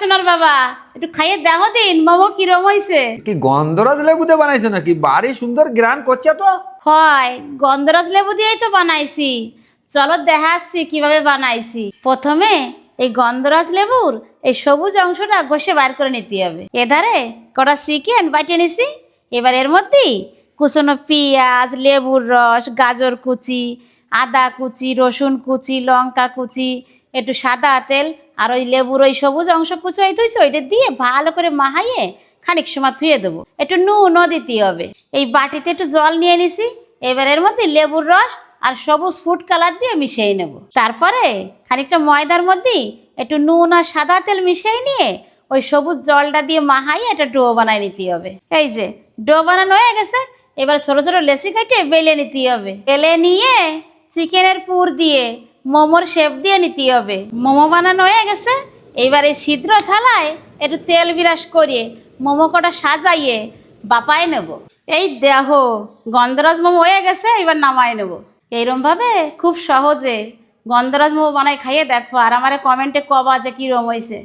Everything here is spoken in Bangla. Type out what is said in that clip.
সোনার বাবা, একটু খাইয়ে দেখো দিন মোমো কিরম হয়েছে। কি গন্ধরাজ লেবু দিয়ে বানাইছো নাকি? বাড়ি সুন্দর গ্রান করছে তো। হয়, গন্ধরাজ লেবু দিয়েই তো বানাইছি। চলো দেখাচ্ছি কিভাবে বানাইছি। প্রথমে এই গন্ধরাজ লেবুর এই সবুজ অংশটা ঘষে বার করে নিতে হবে। এধারে কটা চিকেন বাটিয়ে নিছি। এবার এর মধ্যেই কুচনো পেঁয়াজ, লেবুর রস, গাজর কুচি, আদা কুচি, রসুন কুচি, লঙ্কা কুচি, একটু সাদা তেল আর ওই লেবুর ওই সবুজ অংশ কুচাই তুইছে ওইটা দিয়ে ভালো করে মাহাইয়ে খানিক সময় ধুয়ে দেবো। একটু নুনও দিতে হবে। এই বাটিতে একটু জল নিয়ে নিছি। এবার এর মধ্যে লেবুর রস আর সবুজ ফুড কালার দিয়ে মিশিয়ে নেব। তারপরে খানিকটা ময়দার মধ্যে একটু নুন আর সাদা তেল মিশিয়ে নিয়ে ওই সবুজ জলটা দিয়ে মাহাইয়ে একটা ডো বানায় নিতে হবে। এই যে ডো বানানো হয়ে গেছে। এবার ছোট ছোট লেচি কেটে বেলে নিতে হবে। বেলে নিয়ে চিকেনের পুর দিয়ে মোমোর শেপ দিয়ে নিতে হবে। মোমো বানানো হয়ে গেছে। এইবার এই ছিদ্র থালায় একটু তেল বিরাস করিয়ে মোমো কটা সাজাইয়ে বাপায় নেব। এই দেহ গন্ধরাজ মোমো হয়ে গেছে, এবার নামায় নেব। এইরকমভাবে খুব সহজে গন্ধরাজ মোমো বানাই খাইয়ে দেখো আর আমারে কমেন্টে কবা যে কীরকম হয়েছে।